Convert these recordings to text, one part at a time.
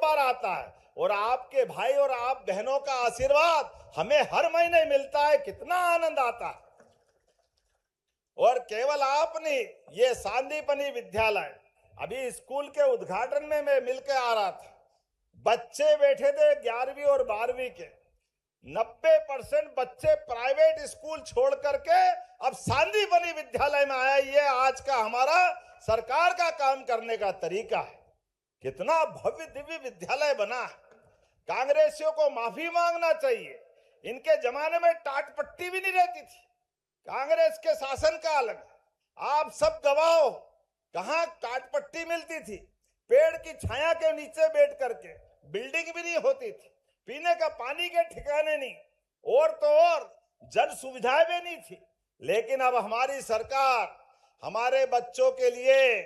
बार आता है और आपके भाई और आप बहनों का आशीर्वाद हमें हर महीने मिलता है। कितना आनंद आता है। और केवल आप नहीं, ये सांदीपनी विद्यालय, अभी स्कूल के उद्घाटन में मैं मिलकर आ रहा था, बच्चे बैठे थे 11वीं और 12वीं के, 90% बच्चे प्राइवेट स्कूल छोड़ करके अब सांदीपनी विद्यालय में आया। ये आज का हमारा सरकार का काम करने का तरीका है। कितना भव्य दिव्य विद्यालय बना है। कांग्रेसियों को माफी मांगना चाहिए। इनके जमाने में टाट पट्टी भी नहीं रहती थी। कांग्रेस के शासन काल में आप सब गवाह हो, कहां टाट पट्टी मिलती थी। पेड़ की छाया के नीचे बैठ करके, बिल्डिंग भी नहीं होती थी, पीने का पानी के ठिकाने नहीं, और तो और जन सुविधाएं भी नहीं थी। लेकिन अब हमारी सरकार हमारे बच्चों के लिए,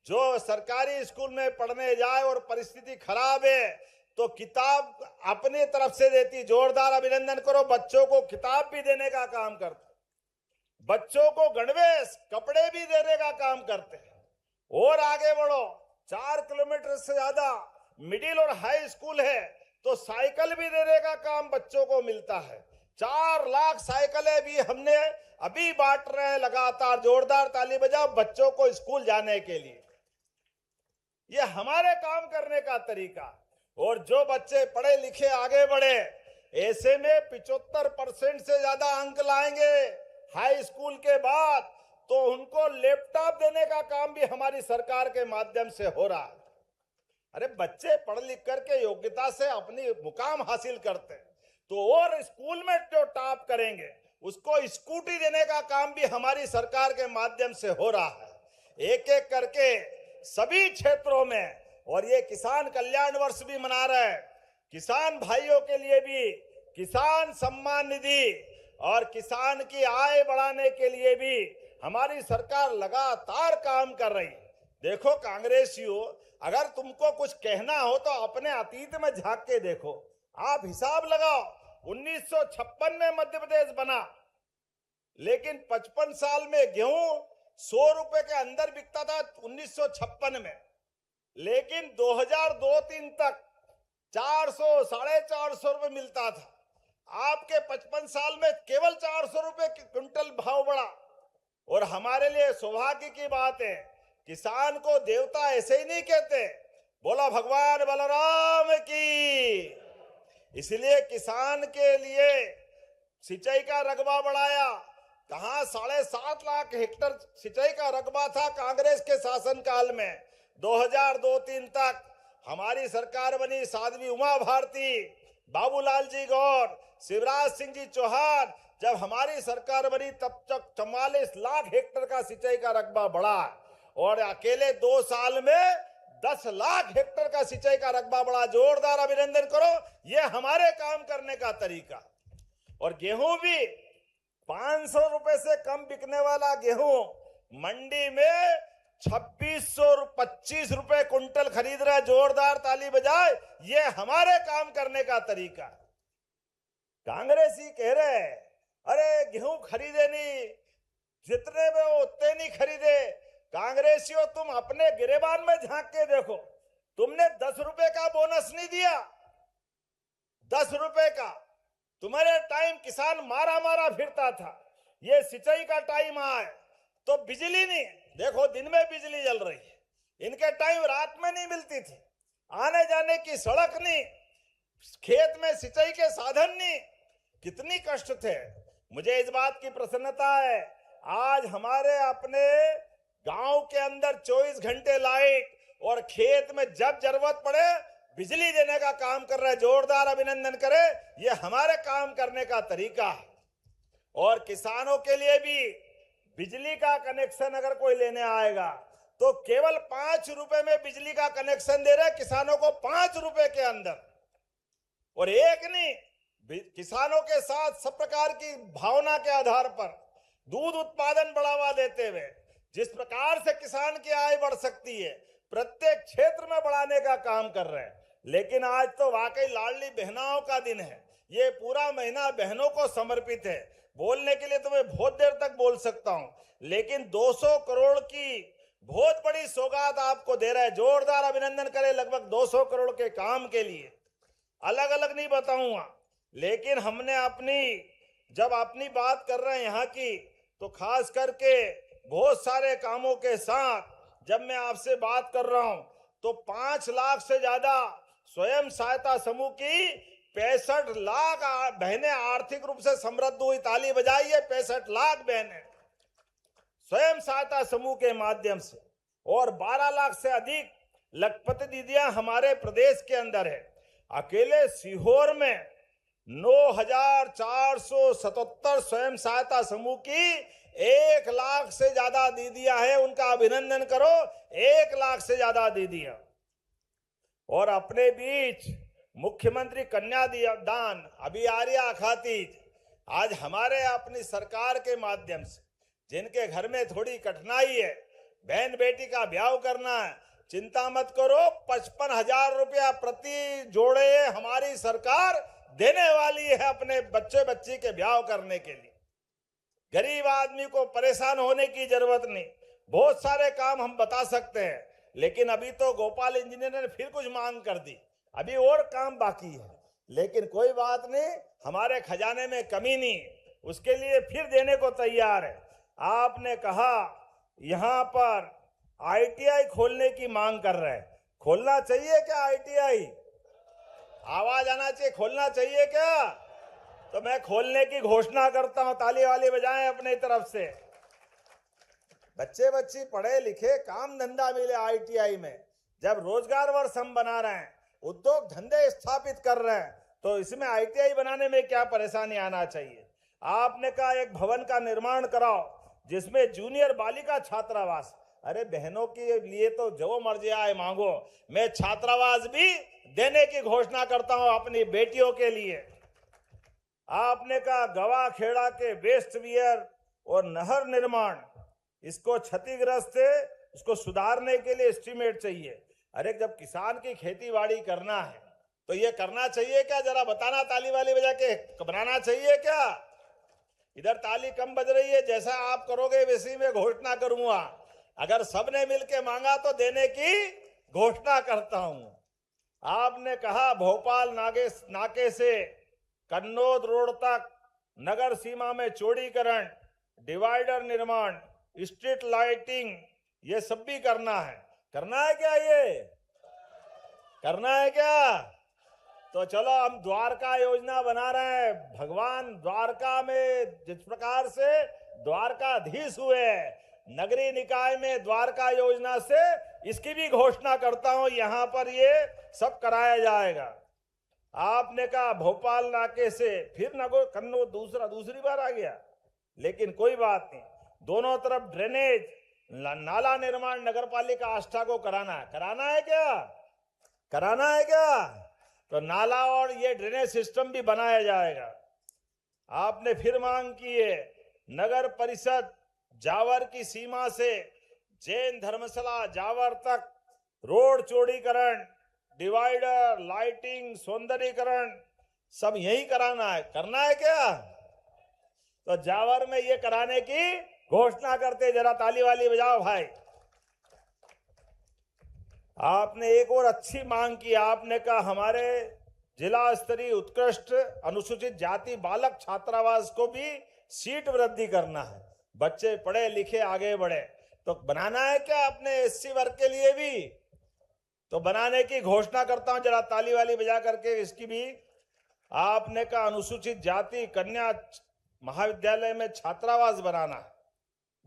जो सरकारी स्कूल में पढ़ने जाए और परिस्थिति खराब है तो किताब अपनी तरफ से देती। जोरदार अभिनंदन करो। बच्चों को किताब भी देने का काम करते, बच्चों को गणवेश कपड़े भी देने का काम करते हैं। और आगे बढ़ो, 4 किलोमीटर से ज्यादा मिडिल और हाई स्कूल है तो साइकिल भी देने का काम बच्चों को मिलता है। 4 लाख साइकिलें भी हमने अभी बांट रहे हैं लगातार। जोरदार ताली बजाओ बच्चों को स्कूल जाने के लिए। ये हमारे काम करने का तरीका। और जो बच्चे पढ़े लिखे आगे बढ़े, ऐसे में 75% से ज्यादा अंक लाएंगे हाई स्कूल के बाद, तो उनको लैपटॉप देने का काम भी हमारी सरकार के माध्यम से हो रहा है। अरे बच्चे पढ़ लिख करके योग्यता से अपनी मुकाम हासिल करते हैं तो और स्कूल में जो टॉप करेंगे उसको स्कूटी देने का काम भी हमारी सरकार के माध्यम से हो रहा है। एक एक करके सभी क्षेत्रों में। और ये किसान कल्याण वर्ष भी मना रहे हैं। किसान भाइयों के लिए भी किसान सम्मान निधि और किसान की आय बढ़ाने के लिए भी हमारी सरकार लगातार काम कर रही है। देखो कांग्रेसियों, अगर तुमको कुछ कहना हो तो अपने अतीत में झांक के देखो। आप हिसाब लगाओ, 1956 में मध्य प्रदेश बना, लेकिन 55 साल में गेहूं 100 रुपए के अंदर बिकता था 1956 में। लेकिन 2002-3 तक 400 साढ़े 400 रुपए मिलता था। आपके 55 साल में केवल 400 रुपए क्विंटल भाव बढ़ा। और हमारे लिए सौभाग्य की बात है, किसान को देवता ऐसे ही नहीं कहते, बोला भगवान बलराम की। इसलिए किसान के लिए सिंचाई का रकबा बढ़ाया। कहां 7.5 लाख हेक्टेयर सिंचाई का रकबा था कांग्रेस के शासनकाल में। 2002-3 तक हमारी सरकार बनी, साध्वी उमा भारती, बाबूलाल जी गौर, शिवराज सिंह जी चौहान, जब हमारी सरकार बनी तब तक 44 लाख हेक्टेयर का सिंचाई का रकबा बढ़ा। और अकेले 2 साल में 10 लाख हेक्टेयर का सिंचाई का रकबा बढ़ा। जोरदार अभिनंदन करो। ये हमारे काम करने का तरीका। और गेहूं भी 500 रुपए से कम बिकने वाला गेहूं मंडी में 2625 रुपए कुंटल खरीद रहा है। जोरदार ताली बजाए। ये हमारे काम करने का तरीका। कांग्रेसी कह रहे हैं अरे गेहूं खरीदे नहीं, जितने में वो उतने नहीं खरीदे। कांग्रेसियों, तुम अपने गिरेबान में झांक के देखो, तुमने 10 रुपए का बोनस नहीं दिया। 10 रुपए का। तुम्हारे टाइम किसान मारा मारा फिरता था। ये सिंचाई का टाइम आए तो बिजली नहीं, देखो दिन में बिजली जल रही है। इनके टाइम रात में नहीं मिलती थी। आने जाने की सड़क नहीं, खेत में सिंचाई के साधन नहीं, कितनी कष्ट थे। मुझे इस बात की प्रसन्नता है, आज हमारे अपने गांव के अंदर 24 घंटे लाइट और खेत में जब जरूरत पड़े बिजली देने का काम कर रहे हैं। जोरदार अभिनंदन करें। ये हमारे काम करने का तरीका है। और किसानों के लिए भी बिजली का कनेक्शन अगर कोई लेने आएगा तो केवल 5 रुपए में बिजली का कनेक्शन दे रहे किसानों को, 5 रुपए के अंदर। और एक नहीं, किसानों के साथ सब प्रकार की भावना के आधार पर दूध उत्पादन बढ़ावा देते हुए जिस प्रकार से किसान की आय बढ़ सकती है, प्रत्येक क्षेत्र में बढ़ाने का काम कर रहे हैं। लेकिन आज तो वाकई लाडली बहनाओं का दिन है। ये पूरा महीना बहनों को समर्पित है। बोलने के लिए तो मैं बहुत देर तक बोल सकता हूं, लेकिन 200 करोड़ की बहुत बड़ी सौगात आपको दे रहे हैं। जोरदार अभिनंदन करें लगभग 200 करोड़ के काम के लिए। अलग अलग नहीं बताऊंगा, लेकिन हमने जब अपनी बात कर रहे हैं यहाँ की, तो खास करके बहुत सारे कामों के साथ जब मैं आपसे बात कर रहा हूं, तो 5 लाख से ज्यादा स्वयं सहायता समूह की 65 लाख बहनें आर्थिक रूप से समृद्ध हुई। ताली बजाइए। 65 लाख बहनें स्वयं सहायता समूह के माध्यम से, और 12 लाख से अधिक लखपति दीदियां हमारे प्रदेश के अंदर है। अकेले सीहोर में 9,477 स्वयं सहायता समूह की 1 लाख से ज्यादा दीदियां हैं। उनका अभिनंदन करो। 1 लाख से ज्यादा दीदियां। और अपने बीच मुख्यमंत्री कन्या दान अभी आ रही खातीज, आज हमारे अपनी सरकार के माध्यम से जिनके घर में थोड़ी कठिनाई है, बहन बेटी का ब्याह करना है, चिंता मत करो। 55,000 रुपया प्रति जोड़े हमारी सरकार देने वाली है अपने बच्चे बच्ची के ब्याह करने के लिए। गरीब आदमी को परेशान होने की जरूरत नहीं। बहुत सारे काम हम बता सकते हैं, लेकिन अभी तो गोपाल इंजीनियर ने फिर कुछ मांग कर दी। अभी और काम बाकी है, लेकिन कोई बात नहीं, हमारे खजाने में कमी नहीं, उसके लिए फिर देने को तैयार है। आपने कहा यहां पर ITI खोलने की मांग कर रहे हैं। खोलना चाहिए क्या ITI? आवाज आना चाहिए। खोलना चाहिए क्या? तो मैं खोलने की घोषणा करता हूं। ताली वाली बजाएं अपनी तरफ से। बच्चे बच्ची पढ़े लिखे, काम धंधा मिले ITI में। जब रोजगार वर्ष हम बना रहे हैं, उद्योग धंधे स्थापित कर रहे हैं, तो इसमें ITI बनाने में क्या परेशानी आना चाहिए। आपने कहा एक भवन का निर्माण कराओ जिसमें जूनियर बालिका छात्रावास। अरे बहनों के लिए तो जो मर्जी आए मांगो, मैं छात्रावास भी देने की घोषणा करता हूं अपनी बेटियों के लिए। आपने कहा गवा खेड़ा के वेस्ट वियर और नहर निर्माण, इसको क्षतिग्रस्त है, इसको सुधारने के लिए एस्टीमेट चाहिए। अरे जब किसान की खेती बाड़ी करना है तो ये करना चाहिए क्या? जरा बताना। ताली वाली बजा के बनाना चाहिए क्या? इधर ताली कम बज रही है। जैसा आप करोगे वैसी मैं घोषणा करूंगा। अगर सबने मिलकर मांगा तो देने की घोषणा करता हूं। आपने कहा भोपाल नाके से कन्नौज रोड तक नगर सीमा में चौड़ीकरण, डिवाइडर निर्माण, स्ट्रीट लाइटिंग, ये सब भी करना है। करना है क्या? ये करना है क्या? तो चलो हम द्वारका योजना बना रहे हैं। भगवान द्वारका में जिस प्रकार से द्वारकाधीश हुए, नगरीय निकाय में द्वारका योजना से इसकी भी घोषणा करता हूं। यहां पर ये सब कराया जाएगा। आपने कहा भोपाल नाके से फिर कन्नौज दूसरी बार आ गया, लेकिन कोई बात नहीं। दोनों तरफ ड्रेनेज, नाला निर्माण नगरपालिका आष्टा को कराना है। कराना है क्या? कराना है क्या? तो नाला और ये ड्रेनेज सिस्टम भी बनाया जाएगा। आपने फिर मांग की है नगर परिषद जावर की सीमा से जैन धर्मशाला जावर तक रोड चौड़ीकरण, डिवाइडर, लाइटिंग, सौंदर्यीकरण सब यही कराना है। करना है क्या? तो जावर में ये कराने की घोषणा करते। जरा ताली वाली बजाओ भाई। आपने एक और अच्छी मांग की। आपने कहा हमारे जिला स्तरीय उत्कृष्ट अनुसूचित जाति बालक छात्रावास को भी सीट वृद्धि करना है। बच्चे पढ़े लिखे आगे बढ़े। तो बनाना है क्या अपने SC वर्ग के लिए भी? तो बनाने की घोषणा करता हूं। जरा ताली वाली बजा करके इसकी भी। आपने कहा अनुसूचित जाति कन्या महाविद्यालय में छात्रावास बनाना है।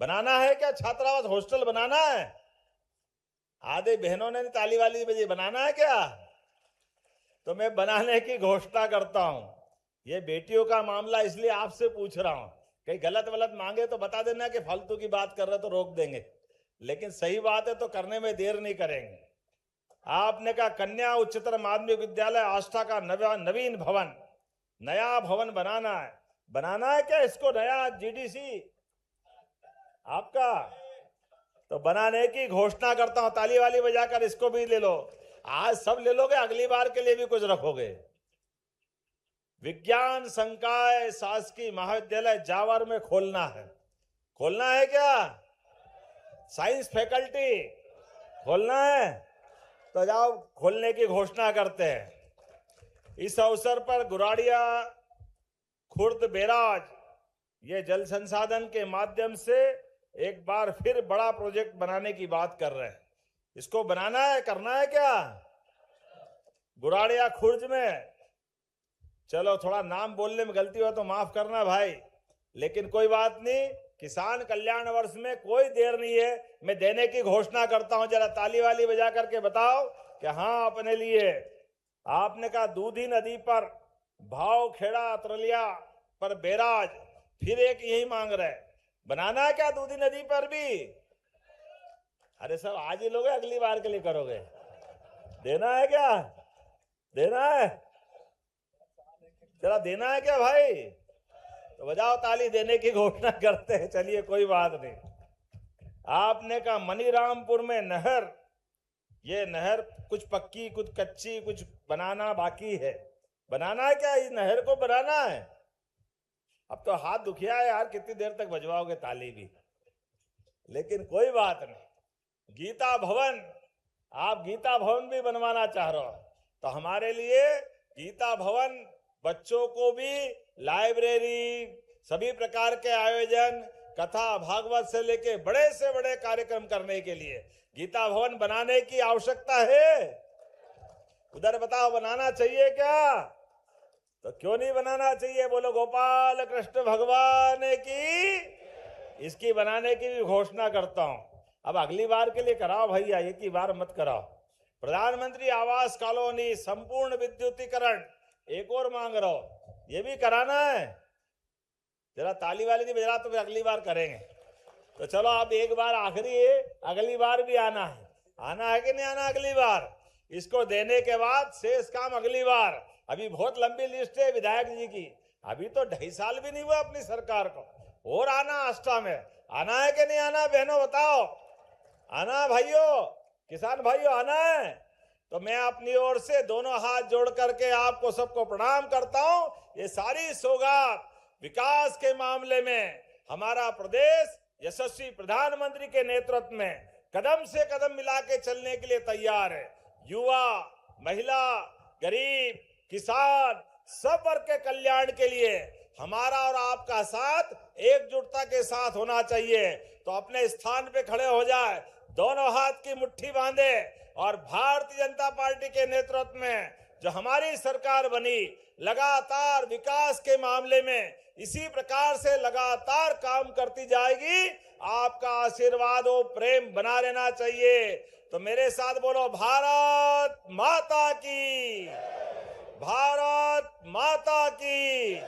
बनाना है क्या? छात्रावास हॉस्टल बनाना है। आधे बहनों ने ताली वाली बजी। बनाना है क्या? तो मैं बनाने की घोषणा करता हूं। ये बेटियों का मामला इसलिए आपसे पूछ रहा हूं। कहीं गलत वलत मांगे तो बता देना कि फालतू की बात कर रहे तो रोक देंगे, लेकिन सही बात है तो करने में देर नहीं करेंगे। आपने कहा कन्या उच्चतर माध्यमिक विद्यालय आष्टा का नवीन भवन, नया भवन बनाना है। बनाना है क्या इसको? नया GDC आपका तो बनाने की घोषणा करता हूं। ताली वाली बजाकर इसको भी ले लो। आज सब ले लोगे, अगली बार के लिए भी कुछ रखोगे। विज्ञान संकाय शासकीय महाविद्यालय जावर में खोलना है। खोलना है क्या? साइंस फैकल्टी खोलना है तो जाओ, खोलने की घोषणा करते हैं। इस अवसर पर गुराड़िया खुर्द बैराज ये जल संसाधन के माध्यम से एक बार फिर बड़ा प्रोजेक्ट बनाने की बात कर रहे हैं। इसको बनाना है, करना है क्या गुराड़िया खुर्द में? चलो थोड़ा नाम बोलने में गलती हो तो माफ करना भाई, लेकिन कोई बात नहीं। किसान कल्याण वर्ष में कोई देर नहीं है, मैं देने की घोषणा करता हूं। जरा ताली वाली बजा करके बताओ कि हाँ अपने लिए। आपने कहा दूधी नदी पर भाव खेड़ा अतरलिया पर बैराज, फिर एक यही मांग रहे, बनाना है क्या दूधी नदी पर भी? अरे सर आज ही लोगे, अगली बार के लिए करोगे? देना है क्या? देना है? जरा देना है क्या भाई? तो बजाओ ताली, देने की घोषणा करते हैं। चलिए कोई बात नहीं। आपने कहा मनीरामपुर में नहर, ये नहर कुछ पक्की कुछ कच्ची, कुछ बनाना बाकी है। बनाना है क्या? इस नहर को बनाना है। अब तो हाथ दुखिया है यार, कितनी देर तक बजवाओगे ताली भी? लेकिन कोई बात नहीं। गीता भवन, आप गीता भवन भी बनवाना चाह रहे हो तो हमारे लिए गीता भवन, बच्चों को भी लाइब्रेरी, सभी प्रकार के आयोजन, कथा भागवत से लेके बड़े से बड़े कार्यक्रम करने के लिए गीता भवन बनाने की आवश्यकता है। उधर बताओ, बनाना चाहिए क्या? तो क्यों नहीं बनाना चाहिए? बोलो गोपाल कृष्ण भगवान की। इसकी बनाने की भी घोषणा करता हूं। अब अगली बार के लिए कराओ भैया, एक ही बार मत कराओ। प्रधानमंत्री आवास कॉलोनी संपूर्ण विद्युतीकरण एक और मांग रहा हो, ये भी कराना है। जरा ताली वाली नहीं बजा तो फिर अगली बार करेंगे। तो चलो अब एक बार आखिरी है, अगली बार भी आना है। आना है कि नहीं आना अगली बार? इसको देने के बाद शेष काम अगली बार। अभी बहुत लंबी लिस्ट है विधायक जी की, अभी तो 2.5 साल भी नहीं हुआ अपनी सरकार को। और आना आस्था में, आना है कि नहीं आना? बहनों बताओ, आना भाइयों, किसान भाइयों आना है? तो मैं अपनी ओर से दोनों हाथ जोड़ करके आपको सबको प्रणाम करता हूं। ये सारी सौगात विकास के मामले में हमारा प्रदेश यशस्वी प्रधानमंत्री के नेतृत्व में कदम से कदम मिला के चलने के लिए तैयार है। युवा, महिला, गरीब, किसान, सब वर्ग के कल्याण के लिए हमारा और आपका साथ एकजुटता के साथ होना चाहिए। तो अपने स्थान पे खड़े हो जाए, दोनों हाथ की मुट्ठी बांधे और भारतीय जनता पार्टी के नेतृत्व में जो हमारी सरकार बनी, लगातार विकास के मामले में इसी प्रकार से लगातार काम करती जाएगी। आपका आशीर्वाद और प्रेम बना रहना चाहिए। तो मेरे साथ बोलो, भारत माता की, भारत माता की।